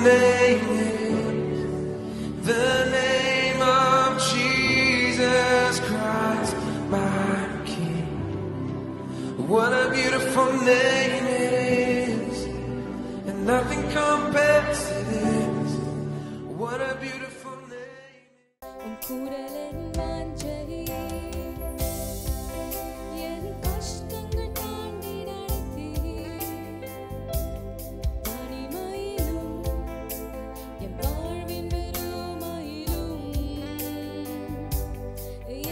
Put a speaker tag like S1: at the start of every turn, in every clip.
S1: name is the name of Jesus Christ, my King. What a beautiful name it is, and nothing compares to this. What a beautiful name.
S2: குரலின் வாஞ்சை என் கஷ்டங்கள் தாண்டி நடத்தி தனிமையிலும் என் வாழ்வின் வெறுமையிலும்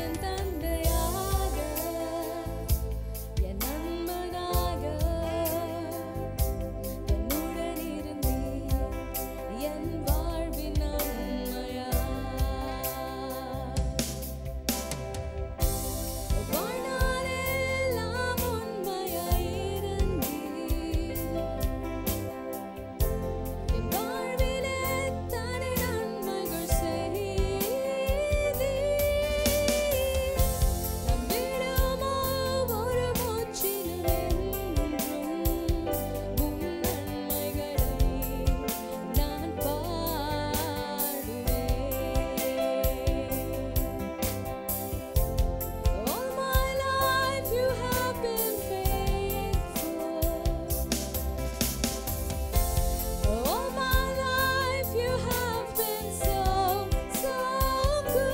S2: என் தந்தையாக என் நண்பனாக என்னுடன் இருந்தீர் என் வாழ்வின் நன்மையா. வாழ்நாளெல்லாம் உண்மையாயிருந்தீர் என் வாழ்விலே தனி நன்மைகள் செய்தீர். நம்பிடுமோ ஒரு மூச்சிலும் என்றும் உம் நன்மைகளை நான் பாடுவேன். All my life you have been faithful. All my life you have been so, so good.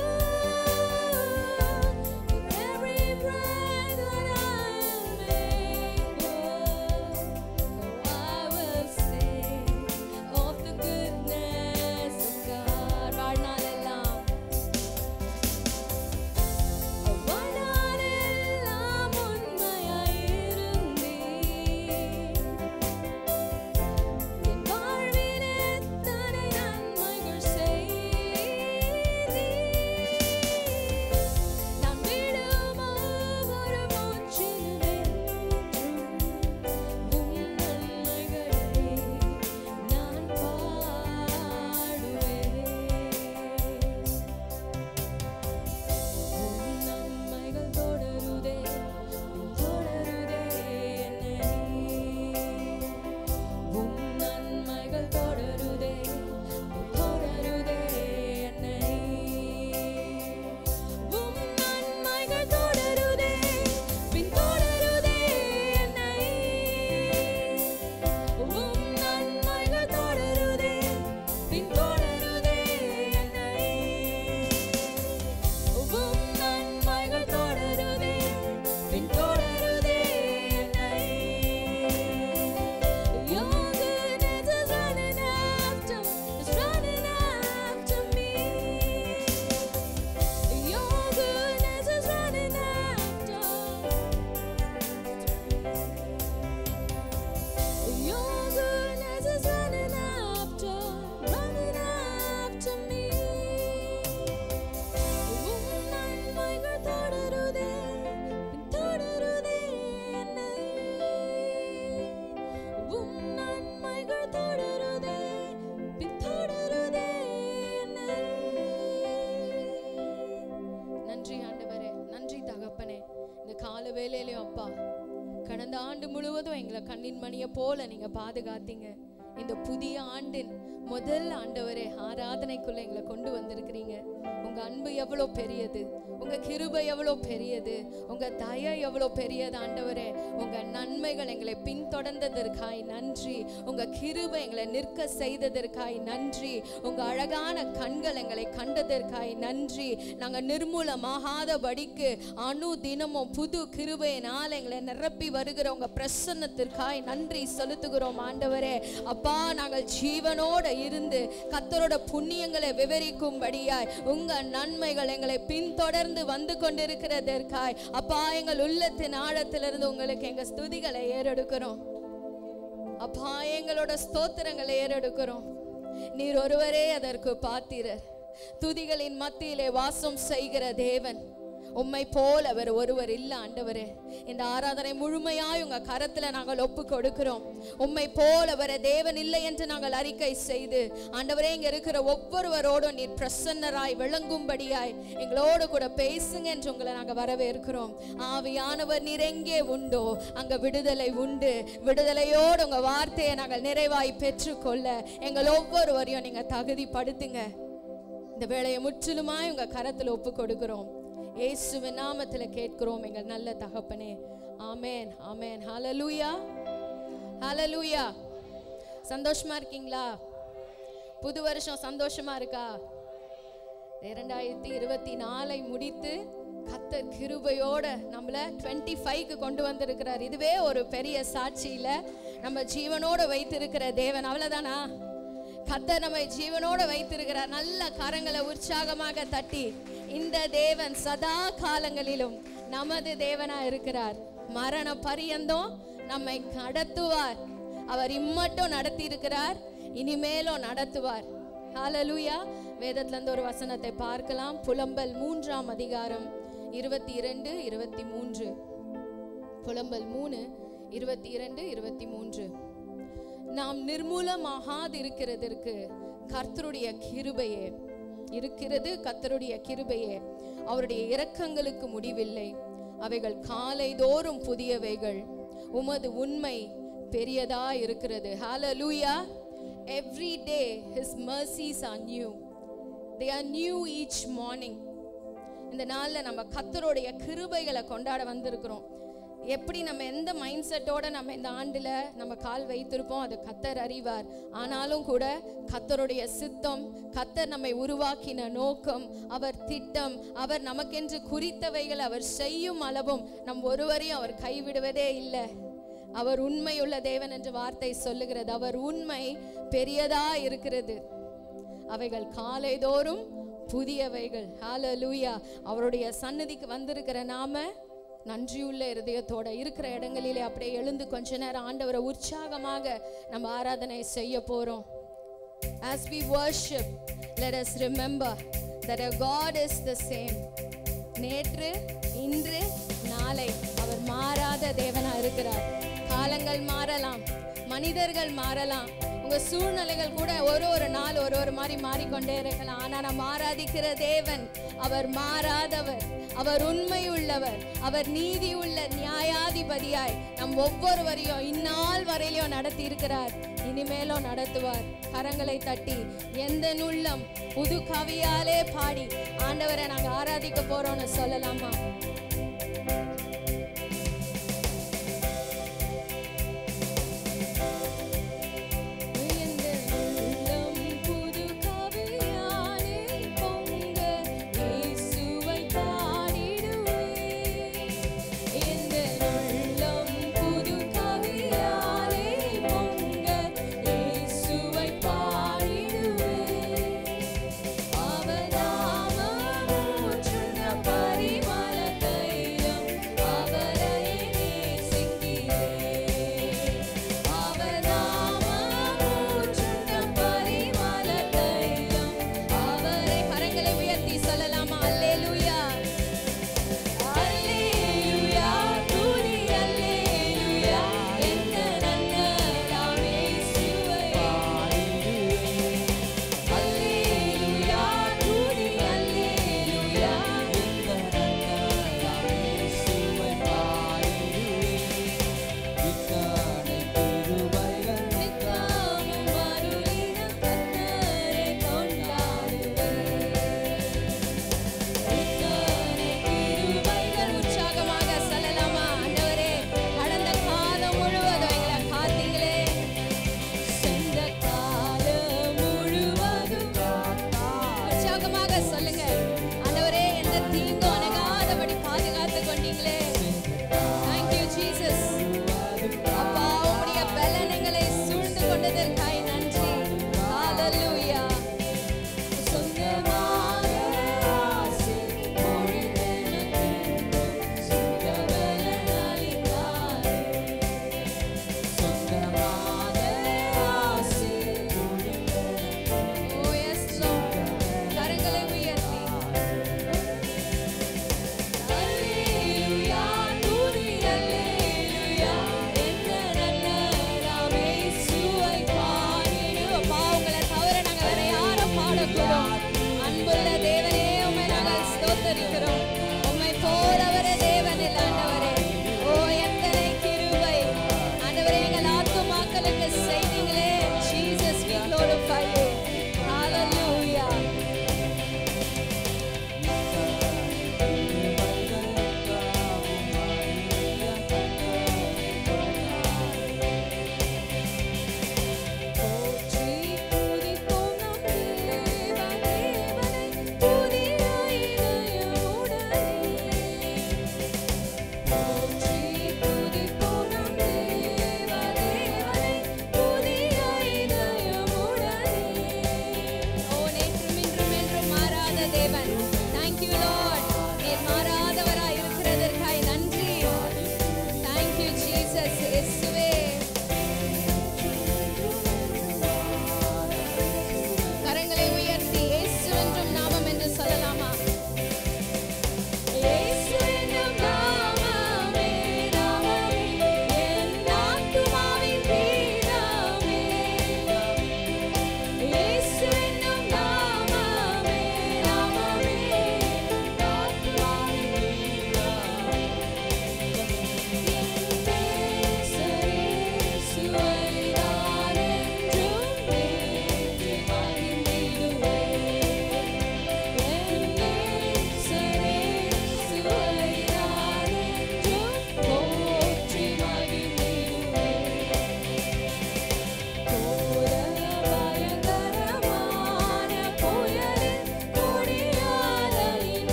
S2: With every breath that I am able, I will sing of the goodness of God. வாழ்நாளெல்லாம் வாழ்நாளெல்லாம் உண்மையாயிருந்தீர் என் வாழ்விலே தனி நன்மைகள் செய்தீர். நான் விடுமோ ஒரு மூச்சிலும் என்றும் உம் நன்மைகளை நான் பாடுவேன். உம் நன்மைகள் தொடருதே தொடருதே என்னை. உம் நன்மைகள் தொடருதே தொடருதே என்னை. உம் நன்மைகள் தொடருதே பின்தொடருதே என்னை. உம் நன்மைகள் தொடருதே பின்தொடருதே என்னை. உம் நன்மைகள் தொடருதே பின்தொடருதே என்னை. Your goodness is running after me. Your goodness is running after. Your goodness is running after me. உம் நன்மைகள் தொடருதே பின்தொடருதே என்னை. உம் நன்மைகள் தொடருதே பின்தொடருதே என்னை. நன்றி ஆண்டவரே, நன்றி தகப்பனே. இந்த கால வேளையிலயும் அப்பா, கடந்த ஆண்டு முழுவதும் எங்களை கண்ணின் மணியை போல நீங்க பாதுகாத்தீங்க. இந்த புதிய ஆண்டின் முதல் ஆண்டவரே ஆராதனைக்குள்ள எங்களை கொண்டு வந்திருக்கிறீங்க. உங்க அன்பு எவ்வளோ பெரியது, உங்க கிருபை எவ்வளோ பெரியது, உங்க தயை எவ்வளோ பெரியது ஆண்டவரே. உங்க நன்மைகள் எங்களை பின்தொடர்ந்ததற்காய் நன்றி. உங்க கிருபை எங்களை நிற்க செய்ததற்காய் நன்றி. உங்க அழகான கண்கள் எங்களை கண்டதற்காய் நன்றி. நாங்கள் நிர்மூலமாகாதபடிக்கு அணு தினமும் புது கிருபையினால் எங்களை நிரப்பி வருகிற உங்க பிரசன்னத்திற்காய் நன்றி செலுத்துகிறோம் ஆண்டவரே. அப்பா, நாங்கள் ஜீவனோட இருந்து கர்த்தரோட புண்ணியங்களை விவரிக்கும்படியாய் உங்க நன்மைகள் எங்களை பின்தொடர்ந்து வந்து கொண்டிருக்கிறதற்காய் அப்பா, எங்கள் உள்ளத்தின் ஆழத்திலிருந்து உங்களுக்கு எங்க ஸ்துதிகளை ஏறெடுக்கிறோம். அப்பா, எங்களோட ஸ்தோத்திரங்களை ஏறெடுக்கிறோம். நீர் ஒருவரே அதற்கு பாத்திரர். துதிகளின் மத்தியிலே வாசம் செய்கிற தேவன், உம்மை போல அவர் ஒருவர் இல்ல ஆண்டவரே. இந்த ஆராதனை முழுமையாய் உங்க கரத்துல நாங்கள் ஒப்பு கொடுக்கிறோம். உம்மை போல வர தேவன் இல்லை என்று நாங்கள் அறிக்கை செய்து ஆண்டவரே, இங்க இருக்கிற ஒவ்வொருவரோடும் நீர் பிரசன்னராய் விளங்கும்படியாய் எங்களோடு கூட பேசுங்க என்று உங்களை நாங்கள் வரவேற்கிறோம். ஆவியானவர் நீர் எங்கே உண்டோ அங்க விடுதலை உண்டு. விடுதலையோடு உங்க வார்த்தையை நாங்கள் நிறைவாய் பெற்றுக்கொள்ள எங்கள் ஒவ்வொருவரையும் நீங்க தகுதிப்படுத்துங்க. இந்த வேளையை முற்றிலுமாய் உங்க கரத்துல ஒப்பு கொடுக்கிறோம். இயேசுவின் நாமத்துல கேட்கிறோம் எங்கள் நல்ல தகப்பனே. ஆமென், ஆமென். ஹல்லேலூயா, ஹல்லேலூயா. சந்தோஷமா இருக்கீங்களா? புது வருஷம் சந்தோஷமா இருக்கா? 2024 முடித்து கர்த்தர் கிருபையோட நம்மள 25க்கு கொண்டு வந்திருக்கிறார். இதுவே ஒரு பெரிய சாட்சியில நம்ம ஜீவனோட வைத்திருக்கிற தேவன். அவ்வளவுதானா? கர்த்தர் நம்மை ஜீவனோட வைத்திருக்கிறார். நல்ல கரங்களை உற்சாகமாக தட்டி, இந்த தேவன் சதா காலங்களிலும் நமது தேவனா இருக்கிறார். மரண பரியந்தம் நம்மை நடத்துவார். அவர் இம்மட்டும் நடத்தி இருக்கிறார், இனிமேலும் நடத்துவார். ஹல்லேலூயா. வேதத்துல இருந்து ஒரு வசனத்தை பார்க்கலாம். புலம்பல் 3ஆம் அதிகாரம் 22, 23. புலம்பல் 3, 22, 23. நாம் நிர்மூலமாகாது இருக்கிறதற்கு கர்த்தருடைய கிருபையே இருக்கிறது. கர்த்தருடைய கிருபையே, அவருடைய இரக்கங்களுக்கு முடிவில்லை. அவைகள் காலைதோறும் புதியவைகள். உமது உண்மை பெரியதா இருக்கிறது. ஹல்லேலூயா. Every day his mercies are new. They are new each morning. இந்த நாள்ல நம்ம கர்த்தருடைய கிருபைகளை கொண்டாட வந்திருக்கிறோம். எப்படி நம்ம எந்த மைண்ட் செட்டோட நம்ம இந்த ஆண்டுல நம்ம கால் வைத்திருப்போம் அது கர்த்தர் அறிவார். ஆனாலும் கூட கர்த்தருடைய சித்தம், கர்த்தர் நம்மை உருவாக்கின நோக்கம், அவர் திட்டம், அவர் நமக்கென்று குறித்தவைகள் அவர் செய்யும் அளவும் நம் ஒருவரையும் அவர் கைவிடுவதே இல்லை. அவர் உண்மையுள்ள தேவன் என்று வார்த்தை சொல்லுகிறது. அவர் உண்மை பெரியதா இருக்கிறது. அவைகள் காலைதோறும் புதியவைகள். ஹல்லேலூயா. அவருடைய சந்நிதிக்கு வந்திருக்கிற நாம நன்றியுள்ள இருதயத்தோட இருக்கிற இடங்களிலே அப்படியே எழுந்து கொஞ்ச நேரம் ஆண்டவரை உற்சாகமாக நம்ம ஆராதனை செய்ய போறோம். As we worship, let us remember that our God is the same. நேற்று, இன்று, நாளை அவர் மாறாத தேவனா இருக்கிறார். காலங்கள் மாறலாம், மனிதர்கள் மாறலாம், உங்க சூழ்நிலைகள் கூட ஒரு நாள் ஒரு மாதிரி மாறிக்கொண்டே இருக்கலாம். ஆனா நம்ம ஆராதிக்கிற தேவன் அவர் மாறாதவர், அவர் உண்மை உள்ளவர், அவர் நீதி உள்ள நியாயாதிபதியாய் நம் ஒவ்வொருவரையும் இந்நாள் வரையிலும் நடத்தி இருக்கிறார், இனிமேலும் நடத்துவார். கரங்களை தட்டி எந்த உள்ளம் புது கவியாலே பாடி ஆண்டவரை நாங்க ஆராதிக்க போறோம்னு சொல்லலாமா?
S3: பரிமளத்தை
S2: துதிக்கிறோம். அன்புள்ள தேவனே, உம்மை நாங்கள் ஸ்தோத்தரிக்கிறோம். உம்மை போலவரே தேவன் இல்லை ஆண்டவரே. ஓ எத்தனை கிருபை ஆண்டவரே, எங்கள் ஆத்துமாக்களுக்கு செய்தீங்களே. Jesus, we glorify you. Hallelujah.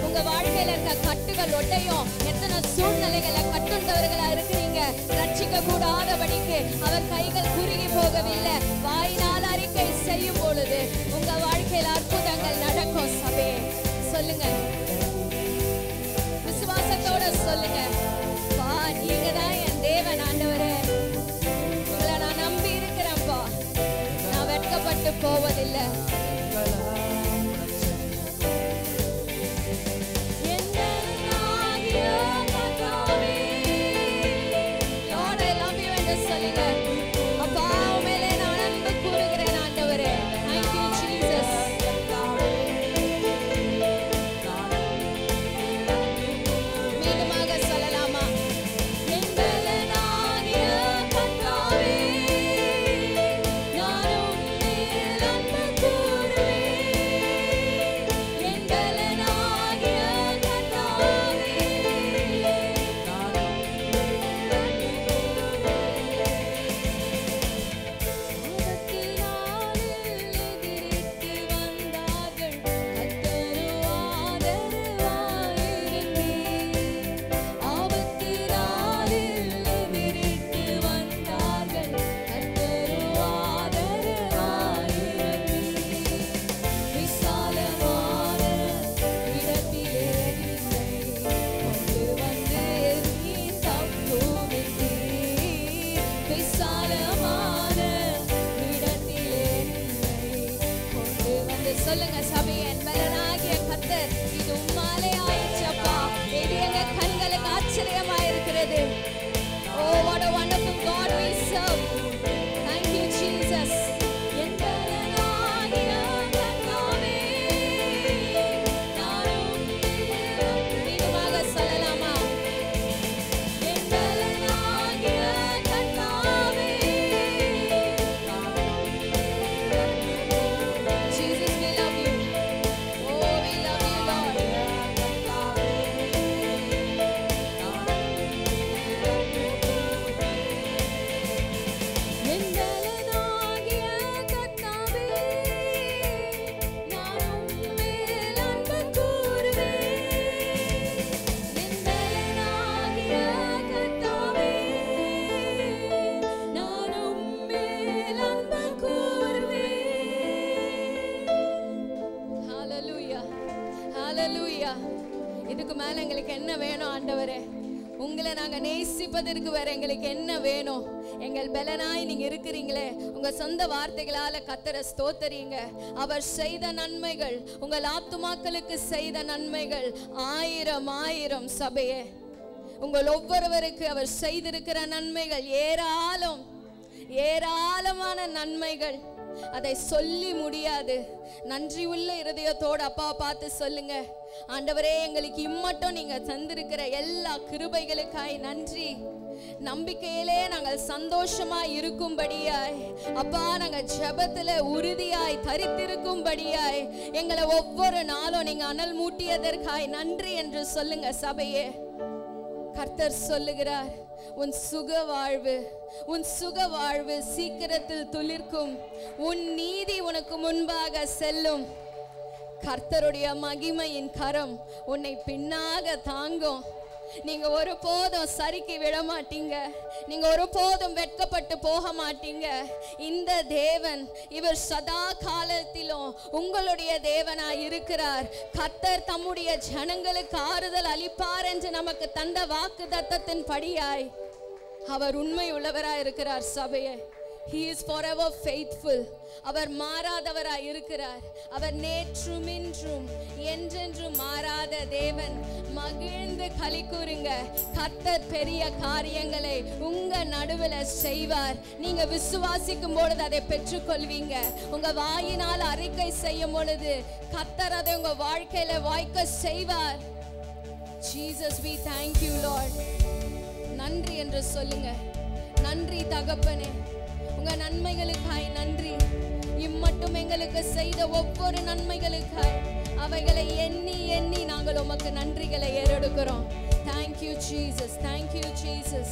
S2: உங்க வாழ்க்கையில இருக்க கட்டுகள் ஒட்டையும். எத்தனை சூழ்நிலைகளை கட்டுண்டவர்களா இருக்கிறீங்க. ரட்சிக்க கூடாதபடிக்கு அவர் கைகள் குறுகி போகவில்லை. வாயினால் அறிக்கை செய்யும் பொழுது உங்க வாழ்க்கையில அற்புதங்கள் நடக்கும். சபே சொல்லுங்க, விசுவாசத்தோட சொல்லுங்க, பா நீங்க தான் என் தேவன் ஆண்டவரே. உங்களை நான் நம்பி இருக்கிறேன்ப்பா. நான் வெட்கப்பட்டு போவதில்லை.
S3: நான்
S2: ஹalleluya. இதுக்கு மேல எங்களுக்கு என்ன வேணும் ஆண்டவரே? உங்களை நாங்க நேசிப்பதற்கு வேற எங்களுக்கு என்ன வேணும்? எங்கள் பலனாய் நீங்க இருக்கிறீங்களே. உங்க சொந்த வார்த்தைகளால கர்த்தரை ஸ்தோத்திரிங்க. அவர் செய்த நன்மைகள், உங்கள் ஆத்துமாக்களுக்கு செய்த நன்மைகள் ஆயிரம் ஆயிரம். சபையே, உங்கள் ஒவ்வொருவருக்கு அவர் செய்திருக்கிற நன்மைகள் ஏராளம், ஏராளமான நன்மைகள். அதை சொல்லி முடியாது. நன்றி உள்ள இருதயத்தோடு அப்பா பார்த்து சொல்லுங்க, ஆண்டவரே எங்களுக்கு இம்மட்டும் நீங்க தந்திருக்கிற எல்லா கிருபைகளுக்காய் நன்றி. நம்பிக்கையிலே நாங்கள் சந்தோஷமாய் இருக்கும்படியாய் அப்பா, நாங்கள் ஜெபத்துல உறுதியாய் தரித்திருக்கும்படியாய் எங்களை ஒவ்வொரு நாளும் நீங்க அனல் மூட்டியதற்காய் நன்றி என்று சொல்லுங்க. சபையே, கர்த்தர் சொல்லுகிறார், உன் சுக வாழ்வு, உன் சுக வாழ்வு சீக்கிரத்தில் துளிர்க்கும். உன் நீதி உனக்கு முன்பாக செல்லும். கர்த்தருடைய மகிமையின் கரம் உன்னை பின்னாக தாங்கும். நீங்க ஒருபோதும் சறுக்கி விட மாட்டீங்க. நீங்க ஒருபோதும் வெட்கப்பட்டு போக மாட்டீங்க. இந்த தேவன் இவர் சதா காலத்திலும் உங்களுடைய தேவனாய் இருக்கிறார். கர்த்தர் தம்முடைய ஜனங்களுக்கு ஆறுதல் அளிப்பார் என்று நமக்கு தந்த வாக்கு தத்தத்தின் படியாய் அவர் உண்மை உள்ளவராய் இருக்கிறார். சபையே, He is forever faithful. அவர் மாறாதவராய் இருக்கிறார். அவர் நேற்றும் இன்றும் என்றென்றும் மாறாத தேவன். மகிழ்ந்து களி கூறுங்க. கர்த்தர் பெரிய காரியங்களை உங்க நடுவில் செய்வார். நீங்க விசுவாசிக்கும் பொழுது அதை பெற்றுக்கொள்வீங்க. உங்க வாயினால் அறிக்கை செய்யும் பொழுது கர்த்தர் அதை உங்க வாழ்க்கையில வாய்க்க செய்வார். Jesus, we thank you Lord. நன்றி என்று சொல்லுங்க. நன்றி தகப்பனே, உங்க நன்மைகளுக்காய் நன்றி. இம்மட்டும் எங்களுக்கு செய்த ஒவ்வொரு நன்மைகளுக்காய் அவைகளை எண்ணி எண்ணி நாங்கள் உமக்கு நன்றிகளை ஏறெடுக்கிறோம். Thank you Jesus, thank you Jesus.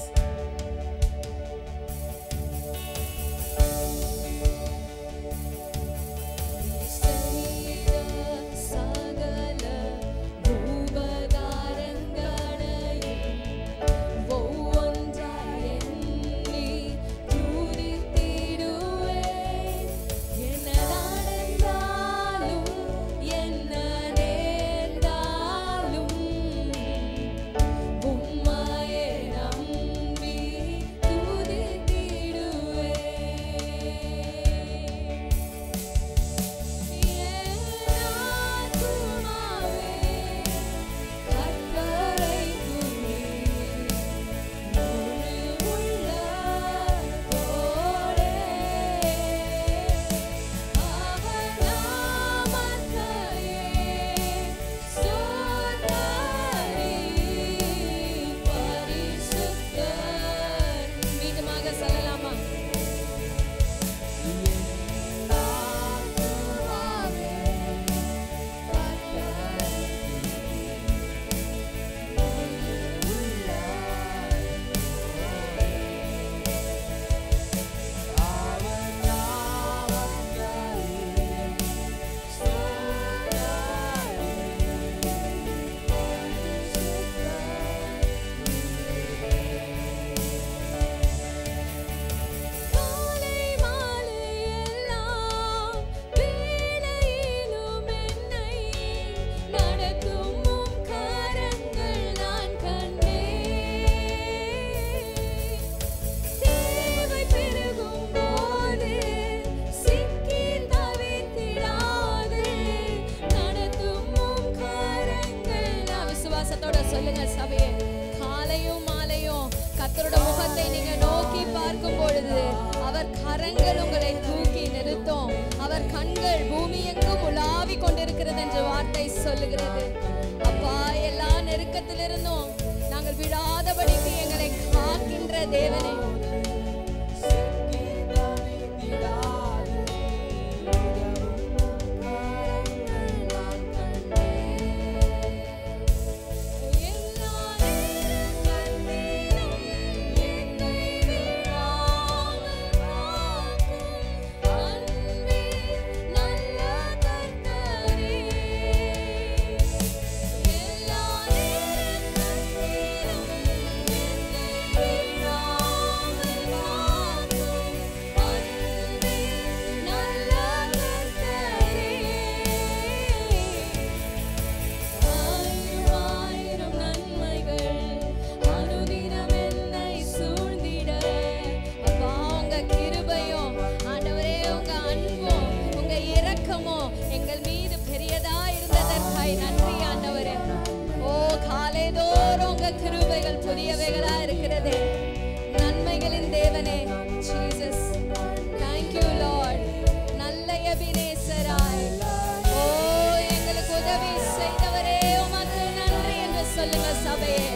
S2: Jesus. Thank you Lord. நல்ல எபினேசராய் ஓ எங்களுக்கு உதவி செய்தவரே உமக்கு நன்றி என்று சொல்லுங்க சபையே.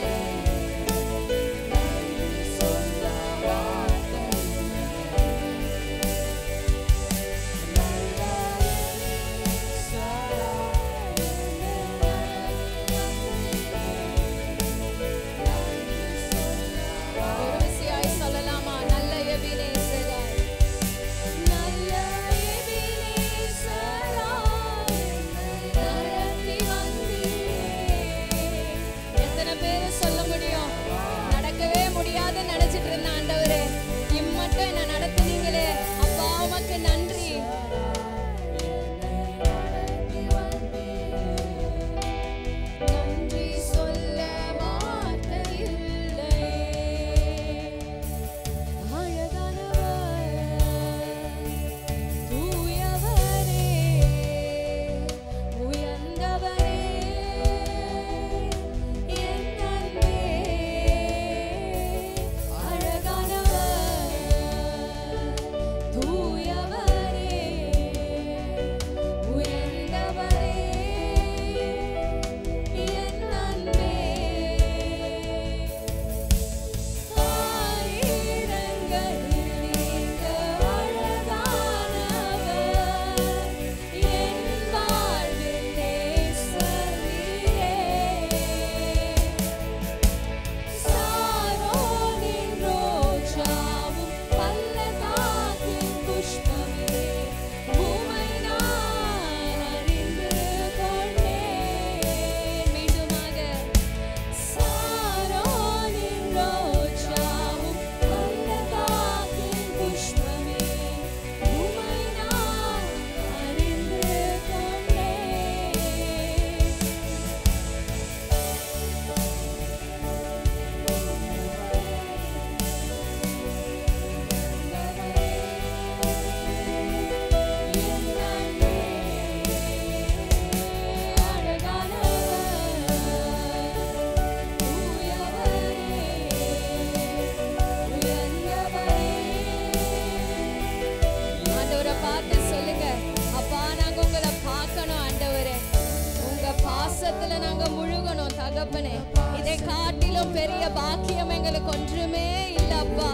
S2: இதை காட்டிலும் பெரிய பாக்கியம் எங்களுக்கு ஒன்றுமே இல்லை அப்பா.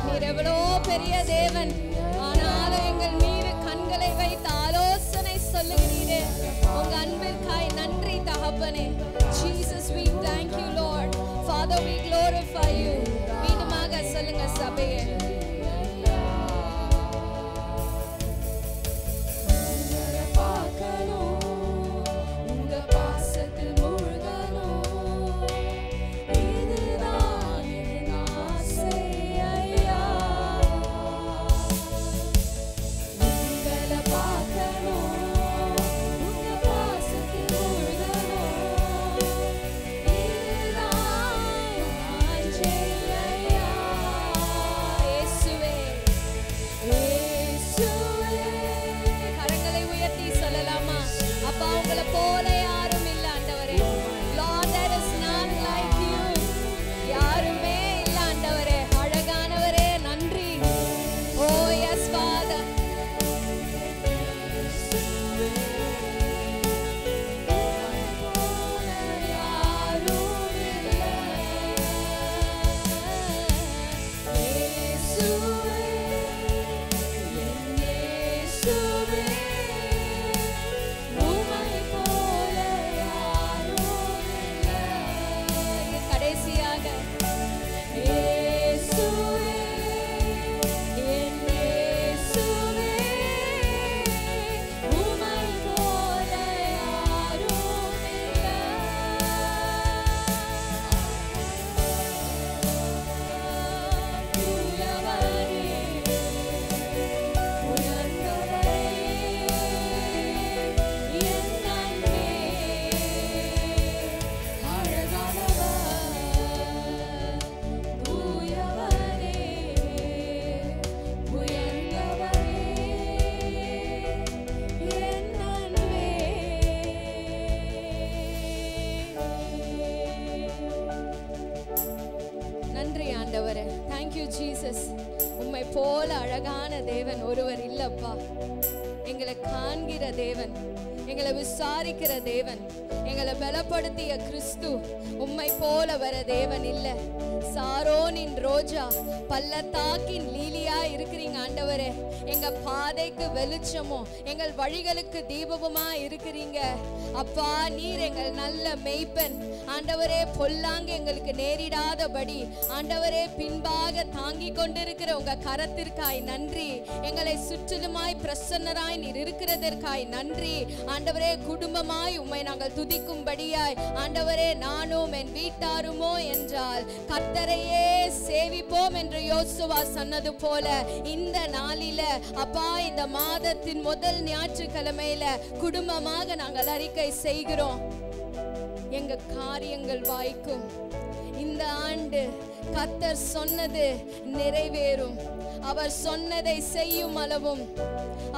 S2: நீர் எவ்வளோ பெரிய தேவன், ஆனாலும் எங்கள் மீது கண்களை வைத்து ஆலோசனை சொல்லுகிறீரே. உங்க அன்பிற்காய் நன்றி தகப்பனே. Jesus, we thank you Lord. Father, we glorify you. மீண்டுமாக சொல்லுங்க சபையே. ஒருவர் இல்லப்பா. எங்களை காண்கிற தேவன், எங்களை விசாரிக்கிற தேவன், எங்களை பலப்படுத்திய கிறிஸ்து உம்மை போல வர தேவன் இல்ல. சாரோனின் ரோஜா, பள்ளத்தாக்கின் லீலியா இருக்கிறீங்க ஆண்டவரே. எங்க பாதைக்கு வெளிச்சமோ, எங்கள் வழிகளுக்கு தீபமுமா இருக்கிறீங்க அப்பா. நீர் எங்கள் நல்ல மெய்ப்பன் ஆண்டவரே. பொல்லாங்க எங்களுக்கு நேரிடாதபடி ஆண்டவரே பின்பாக தாங்கி கொண்டிருக்கிற உங்க கரத்திற்காய் நன்றி. எங்களை சுற்றிலுமாய் பிரசன்னராய் நீர் இருக்கிறதற்காய் நன்றி ஆண்டவரே. குடும்பமாய் உம்மை நாங்கள் துதிக்கும்படியாய் ஆண்டவரே நானும் என் வீட்டாருமோ என்றால் கர்த்தரையே சேவிப்போம் என்று யோசுவா சொன்னது போல இந்த நாளில அப்பா, இந்த மாதத்தின் முதல் ஞாயிற்றுக்கிழமையில குடும்பமாக நாங்கள் அறிக்கை செய்கிறோம். எங்க காரியங்கள் வாய்க்கும். இந்த ஆண்டு கர்த்தர் சொன்னது நிறைவேறும். அவர் சொன்னதை செய்யும் அளவும்,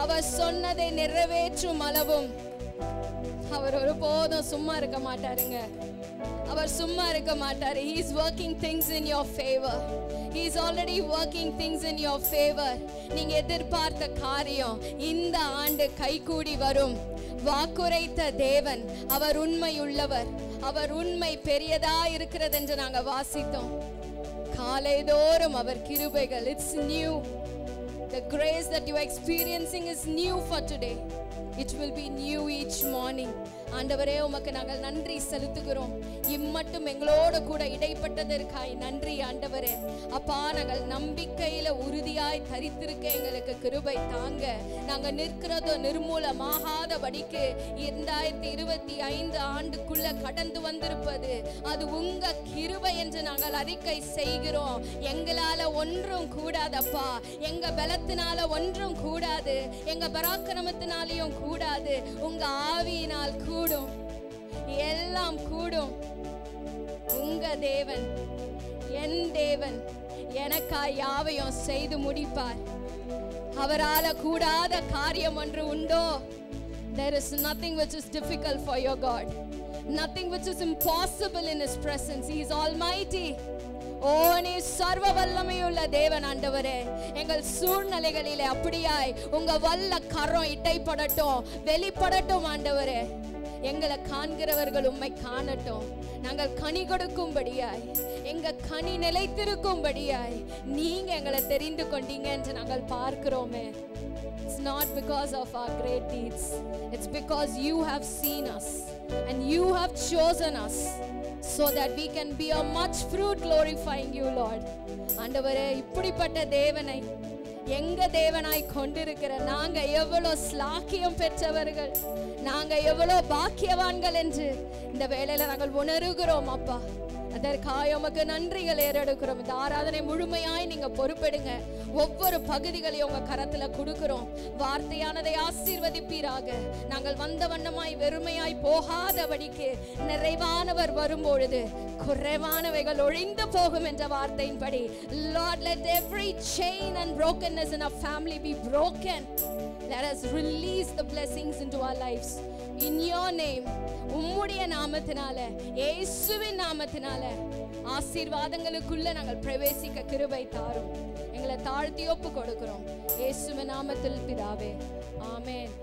S2: அவர் சொன்னதை நிறைவேற்றும் அளவும் அவர் ஒருபோதும் சும்மா இருக்க மாட்டாருங்க. அவர் சும்மா இருக்க மாட்டாரு. He is working things in your favor. He is already working things in your favor. நீங்க எதிர்பார்த்த காரியம் இந்த ஆண்டு கைகூடி வரும். வாக்குரைத்த தேவன் அவர் உண்மை உள்ளவர், அவர் உண்மை பெரியதா இருக்கிறது என்று நாங்க வாசித்தோம். காலைதோறும் அவர் கிருபைகள், it's new. The grace that you are experiencing is new for today. It will be new each morning. ஆண்டவரே உமக்கு நாங்கள் நன்றி செலுத்துகிறோம். இம்மட்டும் எங்களோட கூட இடைப்பட்டதற்காய் நன்றி ஆண்டவரே. அப்பா, நாங்கள் நம்பிக்கையில உறுதியாய் தரித்திருக்க எங்களுக்கு கிருபை தாங்க. நாங்கள் நிற்கிறதோ நிர்மூலமாகாதபடிக்கு 2025 ஆண்டுக்குள்ள கடந்து வந்திருப்பது அது உங்க கிருபை என்று நாங்கள் அறிக்கை செய்கிறோம். எங்களால ஒன்றும் கூடாதப்பா. எங்க பலத்தினால ஒன்றும் கூடாது, எங்க பராக்கிரமத்தினாலையும் கூடாது. உங்க ஆவியினால் கூடும், எல்லாம் கூடும். உங்க தேவன், என் தேவன் எனக்காய் யாவையும் செய்து முடிப்பார். அவரால கூடாத காரியம் ஒன்று உண்டோ? There is nothing which is difficult for your God. Nothing which is impossible in His presence. He is almighty. ஓ, நீ சர்வ வல்லமையுள்ள தேவன் ஆண்டவரே. எங்கள் சூழ்நிலைகளிலே அப்படியாய் உங்க வல்ல கரம் இடைப்படட்டும், வெளிப்படட்டும் ஆண்டவரே. எங்களை காண்கிறவர்கள் உம்மை காணட்டும். நாங்கள் கனி கொடுக்கும்படியாய், எங்க கனி நிலைத்திருக்கும்படியாய் நீங்க எங்களை தெரிந்து கொண்டீங்க என்று நாங்கள் பார்க்கிறோமே. It's not because of our great deeds. It's because you have seen us and you have chosen us so that we can be a much fruit glorifying you, Lord. ஆண்டவரே, இப்படிப்பட்ட தேவனை எங்க தேவனாய் கொண்டிருக்கிற நாங்க எவ்வளவு ஸ்லாக்கியம் பெற்றவர்கள், நாங்க எவ்வளவு பாக்கியவான்கள் என்று இந்த வேளையில நாங்கள் உணர்கிறோம் அப்பா. அதற்காக உமக்கு நன்றிகள் ஏறெடுக்கிறோம். இந்த ஆராதனை முழுமையாய் நீங்க பொறுப்பெடுங்க. ஒவ்வொரு பகுதிகளையும் உங்க கரத்துல கொடுக்கிறோம். வார்த்தையானதை ஆசீர்வதிப்பீராக. நாங்கள் வந்த வண்ணமாய் வெறுமையாய் போகாதபடிக்கு நிறைவானவர் வரும்பொழுது குறைவானவைகள் ஒழிந்து போகும் என்ற வார்த்தையின்படி, Lord, let every chain and brokenness in our family be broken. Let us release the blessings into our lives. In your name, உம்முடைய நாமத்தினால, இயேசுவின் நாமத்தினால ஆசீர்வாதங்களுக்குள்ள நாங்கள் பிரவேசிக்க கிருபை தாரும். எங்களை தாழ்த்தி ஒப்பு கொடுக்கிறோம். இயேசுவின் நாமத்தில் பிதாவே, ஆமென்.